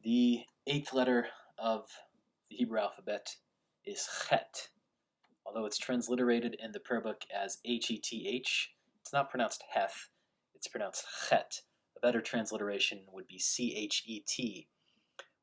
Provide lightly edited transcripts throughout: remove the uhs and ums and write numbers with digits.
The eighth letter of the Hebrew alphabet is Chet. Although it's transliterated in the prayer book as Heth, it's not pronounced Heth, it's pronounced Chet. A better transliteration would be Chet,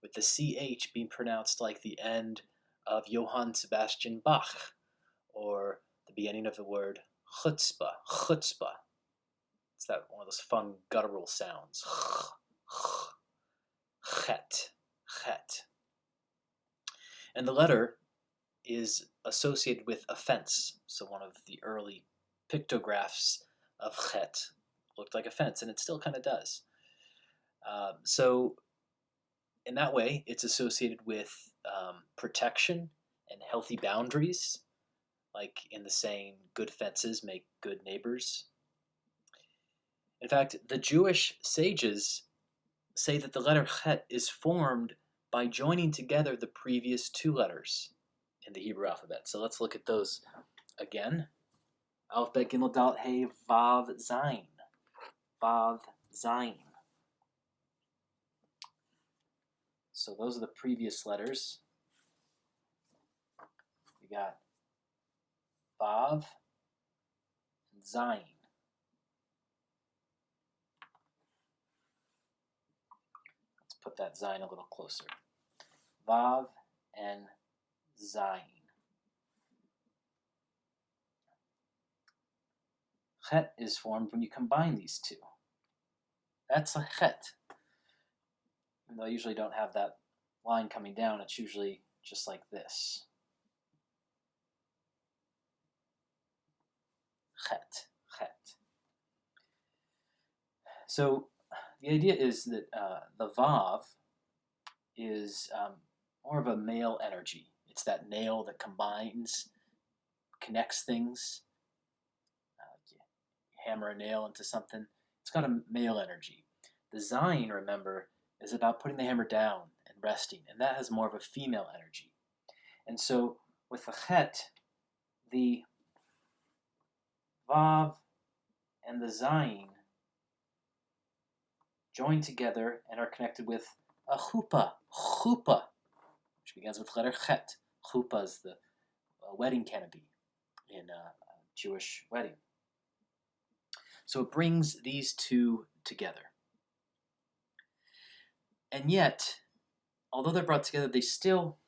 with the CH being pronounced like the end of Johann Sebastian Bach, or the beginning of the word chutzpah, chutzpah. It's that one of those fun guttural sounds. Chet, chet. And the letter is associated with a fence. So one of the early pictographs of Chet looked like a fence, and it still kind of does. So in that way, it's associated with protection and healthy boundaries, like in the saying, good fences make good neighbors. In fact, the Jewish sages say that the letter Chet is formed by joining together the previous two letters in the Hebrew alphabet. So let's look at those again. Aleph, Bet, Gimel, Dalet, Hey, Vav, Zayin. Vav, Zayin. So those are the previous letters. We got Vav and Zayin. Let's put that Zayin a little closer. Vav and Zayin. Chet is formed when you combine these two. That's a Chet. Even though I usually don't have that line coming down, it's usually just like this. Chet, Chet. So the idea is that the Vav is more of a male energy. It's that nail that combines, connects things. You hammer a nail into something. It's got a male energy. The Zayin, remember, is about putting the hammer down and resting, and that has more of a female energy. And so with the Chet, the Vav and the Zayin join together and are connected with a chuppah, which begins with letter Chet. Chuppah is the wedding canopy in a Jewish wedding. So it brings these two together. And yet, although they're brought together, they still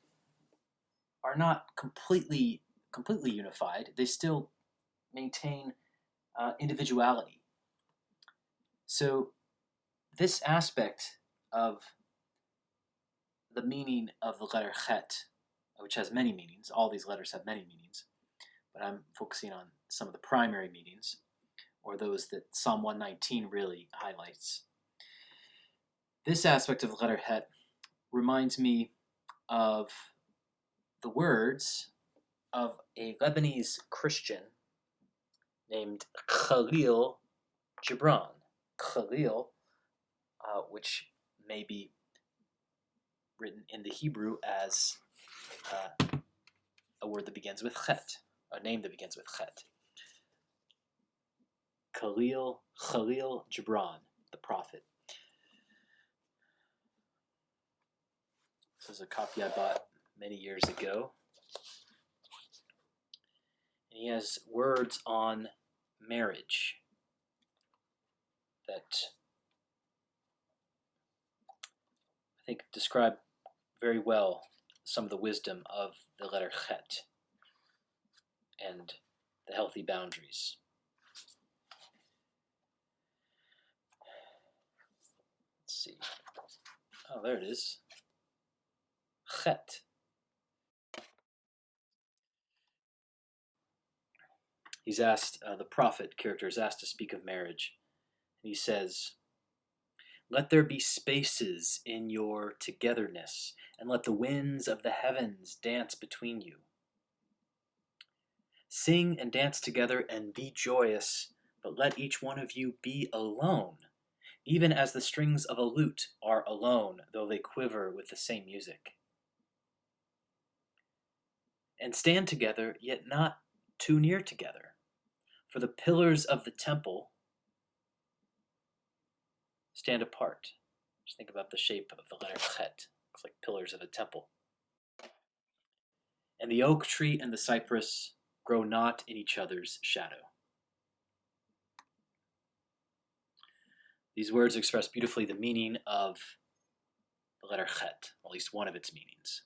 are not completely unified. They still maintain individuality. So this aspect of the meaning of the letter Chet, which has many meanings, all these letters have many meanings, but I'm focusing on some of the primary meanings, or those that Psalm 119 really highlights. This aspect of the letter Het reminds me of the words of a Lebanese Christian named Khalil Gibran. Khalil, which may be written in the Hebrew as a word that begins with Chet, a name that begins with Chet. Khalil Gibran, the prophet. This is a copy I bought many years ago. And he has words on marriage that I think describe very well some of the wisdom of the letter Chet and the healthy boundaries. Let's see. Oh, there it is. Chet. He's asked, the prophet character is asked to speak of marriage. And he says, "Let there be spaces in your togetherness, and let the winds of the heavens dance between you. Sing and dance together and be joyous, but let each one of you be alone, even as the strings of a lute are alone, though they quiver with the same music. And stand together, yet not too near together. For the pillars of the temple stand apart, Just think about the shape of the letter Chet. Looks like pillars of a temple. And the oak tree and the cypress grow not in each other's shadow. These words express beautifully the meaning of the letter Chet, at least one of its meanings.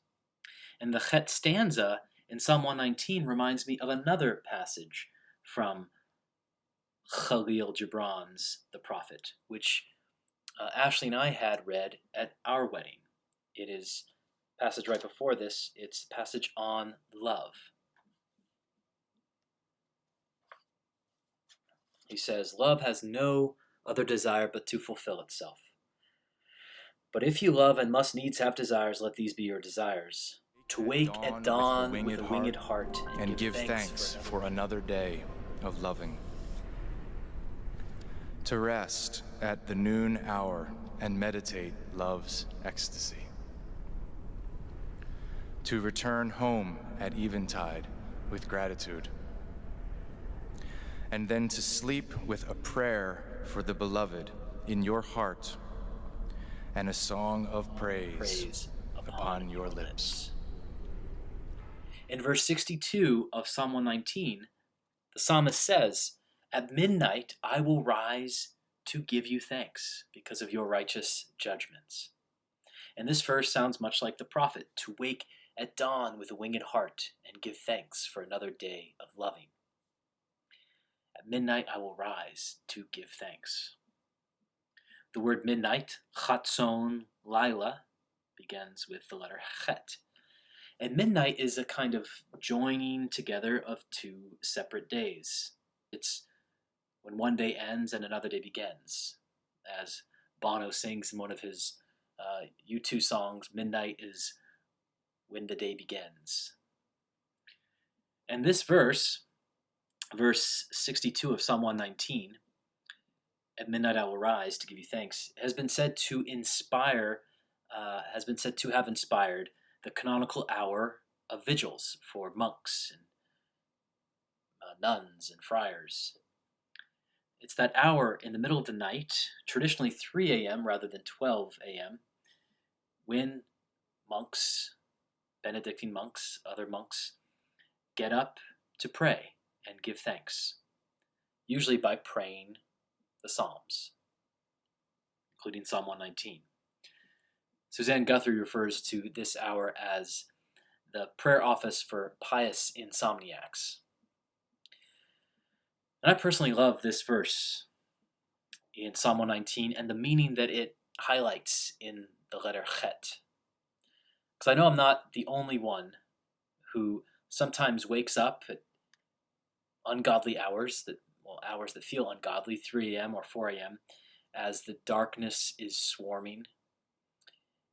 And the Chet stanza in Psalm 119 reminds me of another passage from Khalil Gibran's The Prophet, which Ashley and I had read at our wedding. It is passage right before this. It's passage on love. He says, "Love has no other desire but to fulfill itself. But if you love and must needs have desires, let these be your desires. To wake at dawn with a winged heart and give thanks for another day of loving. To rest at the noon hour and meditate love's ecstasy. To return home at eventide with gratitude. And then to sleep with a prayer for the beloved in your heart and a song of praise upon your lips." In verse 62 of Psalm 119, the psalmist says, "At midnight I will rise to give you thanks because of your righteous judgments." And this verse sounds much like the prophet, to wake at dawn with a winged heart and give thanks for another day of loving. At midnight I will rise to give thanks. The word midnight, chatzon laila, begins with the letter chet. And midnight is a kind of joining together of two separate days. It's when one day ends and another day begins. As Bono sings in one of his U2 songs, midnight is when the day begins. And this verse 62 of Psalm 119, "At midnight I will rise to give you thanks," has been said to have inspired the canonical hour of vigils for monks and nuns and friars. It's that hour in the middle of the night, traditionally 3 a.m. rather than 12 a.m., when monks, Benedictine monks, other monks, get up to pray and give thanks, usually by praying the Psalms, including Psalm 119. Suzanne Guthrie refers to this hour as the prayer office for pious insomniacs. And I personally love this verse in Psalm 119 and the meaning that it highlights in the letter Chet. Because I know I'm not the only one who sometimes wakes up at ungodly hours, hours that feel ungodly, 3 a.m. or 4 a.m., as the darkness is swarming,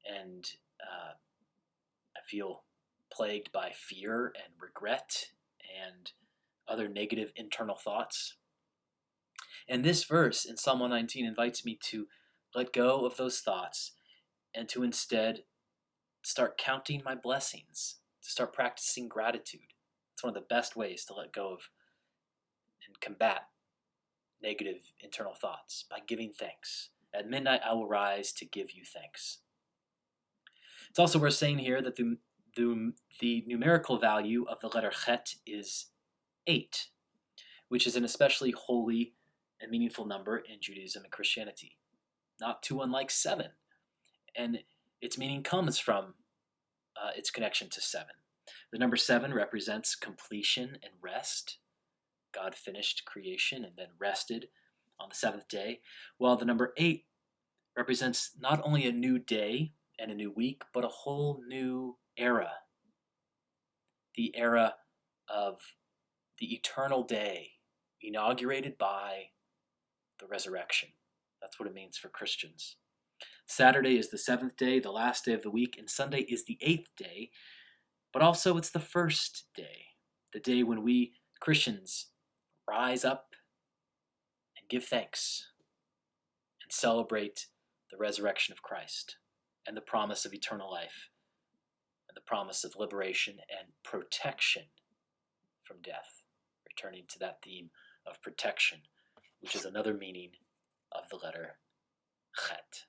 and I feel plagued by fear and regret and other negative internal thoughts. And this verse in Psalm 119 invites me to let go of those thoughts and to instead start counting my blessings, to start practicing gratitude. It's one of the best ways to let go of and combat negative internal thoughts, by giving thanks. At midnight I will rise to give you thanks. It's also worth saying here that the numerical value of the letter Chet is 8, which is an especially holy and meaningful number in Judaism and Christianity, not too unlike 7. And its meaning comes from its connection to 7. The number 7 represents completion and rest. God finished creation and then rested on the 7th day, while the number 8 represents not only a new day and a new week, but a whole new era. The era of the eternal day, inaugurated by the resurrection. That's what it means for Christians. Saturday is the 7th day, the last day of the week, and Sunday is the 8th day, but also it's the first day, the day when we Christians rise up and give thanks and celebrate the resurrection of Christ and the promise of eternal life and the promise of liberation and protection from death, returning to that theme of protection, which is another meaning of the letter Chet.